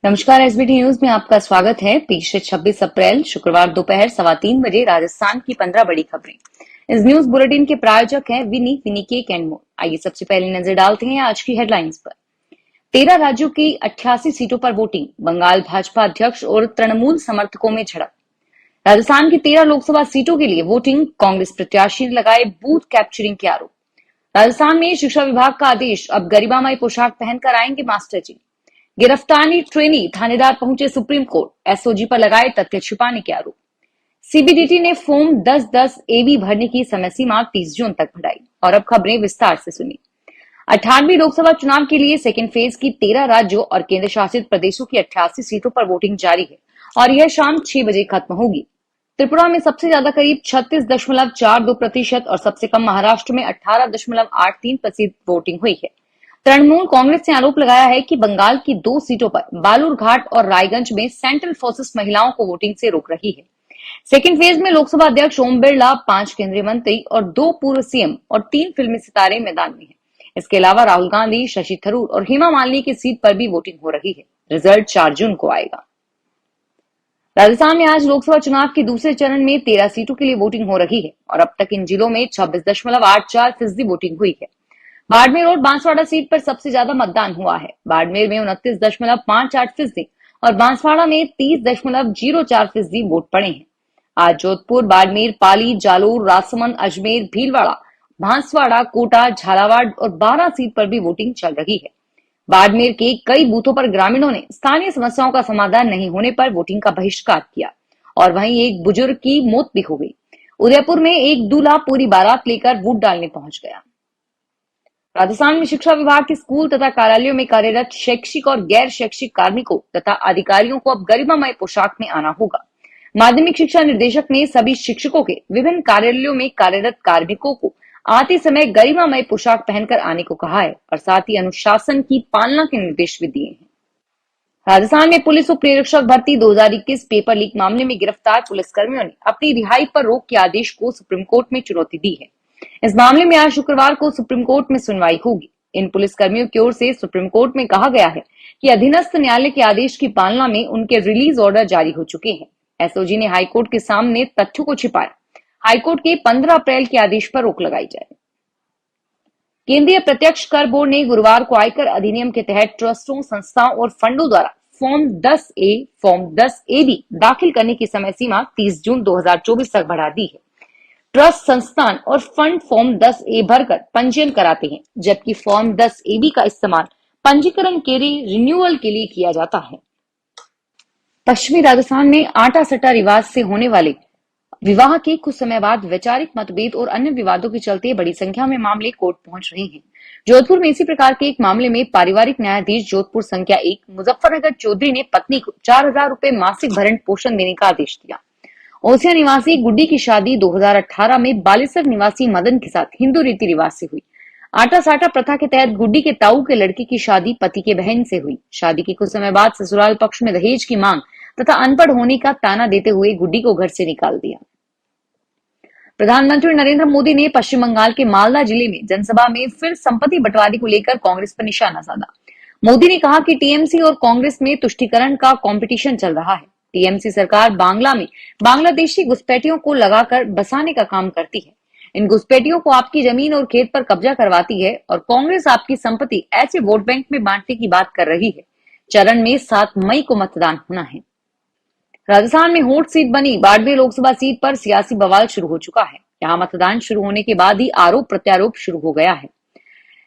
नमस्कार। SBT news में आपका स्वागत है। पेश है 26 अप्रैल शुक्रवार दोपहर 3:15 राजस्थान की 15 बड़ी खबरें। इस न्यूज बुलेटिन के प्रायोजक हैं विनी केक एंड मोर। आइए सबसे पहले नजर डालते हैं आज की हेडलाइंस पर। 13 राज्यों की 88 सीटों पर वोटिंग, बंगाल भाजपा अध्यक्ष और तृणमूल समर्थकों में झड़प। राजस्थान की 13 लोकसभा सीटों के लिए वोटिंग, कांग्रेस प्रत्याशी ने लगाए बूथ कैप्चरिंग के आरोप। राजस्थान में शिक्षा विभाग का आदेश, अब गरिमामय पोशाक पहनकर आएंगे मास्टर जी। गिरफ्तारी ट्रेनी थानेदार पहुंचे सुप्रीम कोर्ट, एसओजी पर लगाए तथ्य छिपाने के आरोप। सीबीडीटी ने फॉर्म 1010 एबी भरने की समय सीमा 30 जून तक बढ़ाई। और अब खबरें विस्तार से सुनिए। 98वीं लोकसभा चुनाव के लिए सेकेंड फेज की 13 राज्यों और केंद्र शासित प्रदेशों की 88 सीटों पर वोटिंग जारी है और यह शाम 6 बजे खत्म होगी। त्रिपुरा में सबसे ज्यादा करीब 36.42% और सबसे कम महाराष्ट्र में 18.83% वोटिंग हुई है। तृणमूल कांग्रेस ने आरोप लगाया है कि बंगाल की 2 सीटों पर बालूरघाट और रायगंज में सेंट्रल फोर्सेस महिलाओं को वोटिंग से रोक रही है। सेकेंड फेज में लोकसभा अध्यक्ष ओम बिरला, 5 केंद्रीय मंत्री और 2 पूर्व सीएम और 3 फिल्मी सितारे मैदान में हैं। इसके अलावा राहुल गांधी, शशि थरूर और हेमा मालिनी की सीट पर भी वोटिंग हो रही है। रिजल्ट 4 जून को आएगा। राजस्थान में आज लोकसभा चुनाव के दूसरे चरण में 13 सीटों के लिए वोटिंग हो रही है और अब तक इन जिलों में 26.84% वोटिंग हुई है। बाड़मेर और बांसवाड़ा सीट पर सबसे ज्यादा मतदान हुआ है। बाड़मेर में 29.58% और बांसवाड़ा में 30.04% वोट पड़े हैं। आज जोधपुर, बाड़मेर, पाली, जालोर, राजसमंद, अजमेर, भीलवाड़ा, बांसवाड़ा, कोटा, झालावाड़ और 12 सीट पर भी वोटिंग चल रही है। बाड़मेर के कई बूथों पर ग्रामीणों ने स्थानीय समस्याओं का समाधान नहीं होने पर वोटिंग का बहिष्कार किया और वहीं एक बुजुर्ग की मौत भी हो गई। उदयपुर में एक दूल्हा पूरी बारात लेकर वोट डालने पहुंच गया। राजस्थान में शिक्षा विभाग के स्कूल तथा कार्यालयों में कार्यरत शैक्षिक और गैर शैक्षिक कार्मिकों तथा अधिकारियों को अब गरिमामय पोशाक में आना होगा। माध्यमिक शिक्षा निर्देशक ने सभी शिक्षकों के विभिन्न कार्यालयों में कार्यरत कार्मिकों को आते समय गरिमामय पोशाक पहनकर आने को कहा है और साथ ही अनुशासन की पालना के निर्देश भी दिए हैं। राजस्थान में पुलिस उप निरीक्षक भर्ती 2021 पेपर लीक मामले में गिरफ्तार पुलिसकर्मियों ने अपनी रिहाई पर रोक के आदेश को सुप्रीम कोर्ट में चुनौती दी है। इस मामले में आज शुक्रवार को सुप्रीम कोर्ट में सुनवाई होगी। इन पुलिसकर्मियों की ओर से सुप्रीम कोर्ट में कहा गया है कि अधीनस्थ न्यायालय के आदेश की पालना में उनके रिलीज ऑर्डर जारी हो चुके हैं। एसओजी ने हाईकोर्ट के सामने तथ्यों को छिपाया। हाईकोर्ट के 15 अप्रैल के आदेश पर रोक लगाई जाए। केंद्रीय प्रत्यक्ष कर बोर्ड ने गुरुवार को आयकर अधिनियम के तहत ट्रस्टों, संस्थाओं और फंडों द्वारा फॉर्म 10A, फॉर्म 10A भी दाखिल करने की समय सीमा 30 जून 2024 तक बढ़ा दी है। ट्रस्ट, संस्थान और फंड फॉर्म 10A भरकर पंजीयन कराते हैं, जबकि फॉर्म 10AB का इस्तेमाल पंजीकरण के लिए रिन्यूअल के लिए किया जाता है। पश्चिमी राजस्थान में आटा सट्टा रिवाज से होने वाले विवाह के कुछ समय बाद वैचारिक मतभेद और अन्य विवादों के चलते बड़ी संख्या में मामले कोर्ट पहुंच रहे हैं। जोधपुर में इसी प्रकार के एक मामले में पारिवारिक न्यायाधीश जोधपुर संख्या 1 मुजफ्फरनगर चौधरी ने पत्नी को 4,000 रुपए मासिक भरण पोषण देने का आदेश दिया। ओसिया निवासी गुड्डी की शादी 2018 में बालेसर निवासी मदन के साथ हिंदू रीति रिवाज से हुई। आटा साटा प्रथा के तहत गुड्डी के ताऊ के लड़के की शादी पति के बहन से हुई। शादी के कुछ समय बाद ससुराल पक्ष में दहेज की मांग तथा अनपढ़ होने का ताना देते हुए गुड्डी को घर से निकाल दिया। प्रधानमंत्री नरेंद्र मोदी ने पश्चिम बंगाल के मालदा जिले में जनसभा में फिर संपत्ति बंटवारे को लेकर कांग्रेस पर निशाना साधा। मोदी ने कहा कि टीएमसी और कांग्रेस में तुष्टीकरण का कंपटीशन चल रहा है। टीएमसी सरकार बांग्ला में बांग्लादेशी घुसपैठियों को लगाकर बसाने का काम करती है। इन घुसपैठियों को आपकी जमीन और खेत पर कब्जा करवाती है और कांग्रेस आपकी संपत्ति ऐसे वोट बैंक में बांटने की बात कर रही है। चरण में 7 मई को मतदान होना है। राजस्थान में हॉट सीट बनी बाड़मेर लोकसभा सीट पर सियासी बवाल शुरू हो चुका है। यहाँ मतदान शुरू होने के बाद ही आरोप प्रत्यारोप शुरू हो गया है।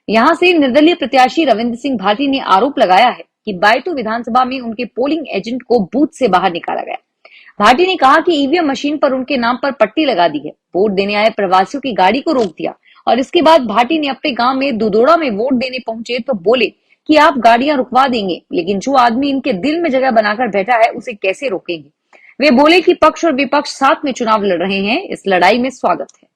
यहाँ से निर्दलीय प्रत्याशी रविंद्र सिंह भाटी ने आरोप लगाया है कि बायतू विधानसभा में उनके पोलिंग एजेंट को बूथ से बाहर निकाला गया। भाटी ने कहा कि ईवीएम मशीन पर उनके नाम पर पट्टी लगा दी है, वोट देने आए प्रवासियों की गाड़ी को रोक दिया और इसके बाद भाटी ने अपने गांव में दुदोड़ा में वोट देने पहुंचे तो बोले कि आप गाड़ियां रुकवा देंगे, लेकिन जो आदमी इनके दिल में जगह बनाकर बैठा है उसे कैसे रोकेंगे। वे बोले कि पक्ष और विपक्ष साथ में चुनाव लड़ रहे हैं, इस लड़ाई में स्वागत है।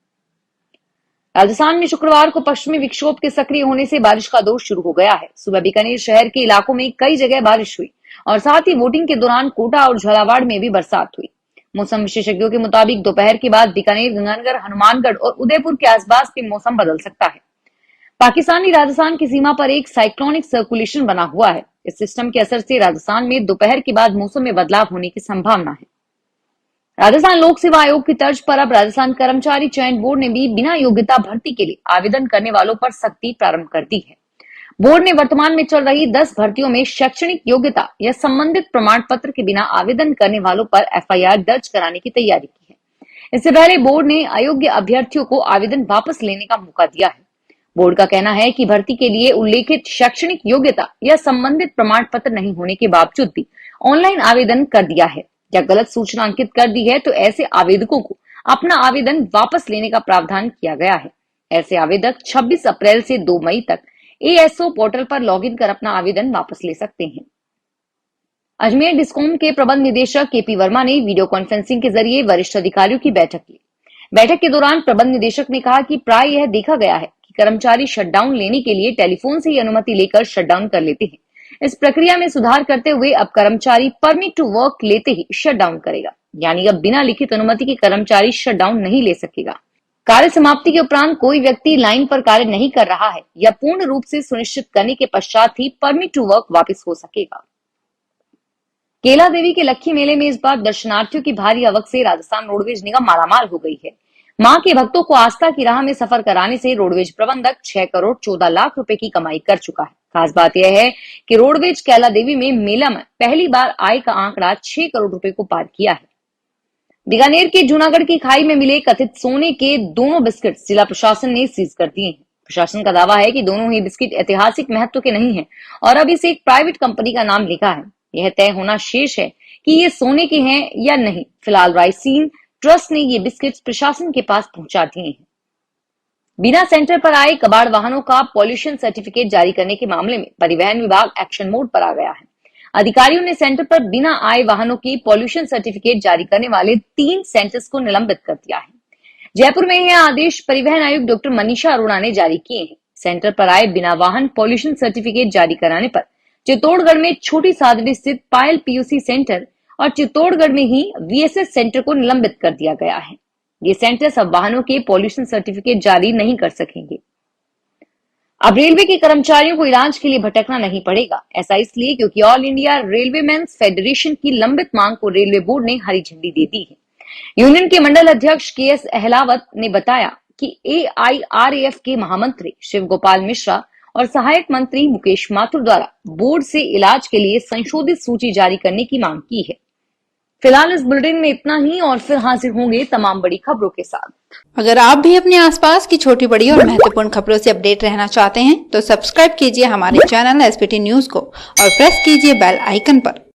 राजस्थान में शुक्रवार को पश्चिमी विक्षोभ के सक्रिय होने से बारिश का दौर शुरू हो गया है। सुबह बीकानेर शहर के इलाकों में कई जगह बारिश हुई और साथ ही वोटिंग के दौरान कोटा और झालावाड़ में भी बरसात हुई। मौसम विशेषज्ञों के मुताबिक दोपहर के बाद बीकानेर, गंगानगर, हनुमानगढ़ और उदयपुर के आसपास भी मौसम बदल सकता है। पाकिस्तानी राजस्थान की सीमा पर एक साइक्लोनिक सर्कुलेशन बना हुआ है। इस सिस्टम के असर से राजस्थान में दोपहर के बाद मौसम में बदलाव होने की संभावना है। राजस्थान लोक सेवा आयोग की तर्ज पर अब राजस्थान कर्मचारी चयन बोर्ड ने भी बिना योग्यता भर्ती के लिए आवेदन करने वालों पर सख्ती प्रारंभ कर दी है। बोर्ड ने वर्तमान में चल रही 10 भर्तियों में शैक्षणिक योग्यता या संबंधित प्रमाण पत्र के बिना आवेदन करने वालों पर एफआईआर दर्ज कराने की तैयारी की है। इससे पहले बोर्ड ने अयोग्य अभ्यर्थियों को आवेदन वापस लेने का मौका दिया है। बोर्ड का कहना है कि भर्ती के लिए उल्लेखित शैक्षणिक योग्यता या संबंधित प्रमाण पत्र नहीं होने के बावजूद भी ऑनलाइन आवेदन कर दिया है या गलत सूचना अंकित कर दी है तो ऐसे आवेदकों को अपना आवेदन वापस लेने का प्रावधान किया गया है। ऐसे आवेदक 26 अप्रैल से 2 मई तक एएसओ पोर्टल पर लॉगिन कर अपना आवेदन वापस ले सकते हैं। अजमेर डिस्कॉम के प्रबंध निदेशक केपी वर्मा ने वीडियो कॉन्फ्रेंसिंग के जरिए वरिष्ठ अधिकारियों की बैठक ली। बैठक के दौरान प्रबंध निदेशक ने कहा कि प्राय यह देखा गया है कि कर्मचारी शटडाउन लेने के लिए टेलीफोन से ही अनुमति लेकर शटडाउन कर लेते हैं। इस प्रक्रिया में सुधार करते हुए अब कर्मचारी परमिट टू वर्क लेते ही शटडाउन करेगा, यानी अब बिना लिखित अनुमति के कर्मचारी शटडाउन नहीं ले सकेगा। कार्य समाप्ति के उपरांत कोई व्यक्ति लाइन पर कार्य नहीं कर रहा है या पूर्ण रूप से सुनिश्चित करने के पश्चात ही परमिट टू वर्क वापस हो सकेगा। केला देवी के लक्खी मेले में इस बार दर्शनार्थियों की भारी आवक से राजस्थान रोडवेज निगम मालामाल हो गई है। मां के भक्तों को आस्था की राह में सफर कराने से रोडवेज प्रबंधक 6 करोड़ 14 लाख रुपए की कमाई कर चुका है। खास बात यह है कि रोडवेज कैला देवी में मेला में पहली बार आय का आंकड़ा 6 करोड़ रुपए को पार किया है। बीकानेर के जूनागढ़ की खाई में मिले कथित सोने के दोनों बिस्किट जिला प्रशासन ने सीज कर दिए हैं। प्रशासन का दावा है कि दोनों ही बिस्किट ऐतिहासिक महत्व के नहीं हैं और अब इसे एक प्राइवेट कंपनी का नाम लिखा है। यह तय होना शेष है कि ये सोने के हैं या नहीं। फिलहाल रायसीन ट्रस्ट ने ये बिस्किट प्रशासन के पास पहुंचा दिए हैं। बिना सेंटर पर आए कबाड़ वाहनों का पॉल्यूशन सर्टिफिकेट जारी करने के मामले में परिवहन विभाग एक्शन मोड पर आ गया है। अधिकारियों ने सेंटर पर बिना आए वाहनों की पॉल्यूशन सर्टिफिकेट जारी करने वाले 3 सेंटर्स को निलंबित कर दिया है। जयपुर में यह आदेश परिवहन आयुक्त डॉक्टर मनीषा अरोड़ा ने जारी किए हैं। सेंटर पर आए बिना वाहन पॉल्यूशन सर्टिफिकेट जारी कराने पर चित्तौड़गढ़ में छोटी सादड़ी स्थित पायल पीयूसी सेंटर और चित्तौड़गढ़ में ही वीएसएस सेंटर को निलंबित कर दिया गया है। ये सेंटर सब वाहनों के पॉल्यूशन सर्टिफिकेट जारी नहीं कर सकेंगे। अब रेलवे के कर्मचारियों को इलाज के लिए भटकना नहीं पड़ेगा। ऐसा इसलिए क्योंकि ऑल इंडिया रेलवेमेंस फेडरेशन की लंबित मांग को रेलवे बोर्ड ने हरी झंडी दे दी है। यूनियन के मंडल अध्यक्ष केएस अहलावत ने बताया कि एआईआरएफ के महामंत्री शिव गोपाल मिश्रा और सहायक मंत्री मुकेश माथुर द्वारा बोर्ड से इलाज के लिए संशोधित सूची जारी करने की मांग की है। फिलहाल इस बुलेटिन में इतना ही और फिर हाजिर होंगे तमाम बड़ी खबरों के साथ। अगर आप भी अपने आसपास की छोटी बड़ी और महत्वपूर्ण खबरों से अपडेट रहना चाहते हैं तो सब्सक्राइब कीजिए हमारे चैनल एसपीटी न्यूज को और प्रेस कीजिए बेल आइकन पर।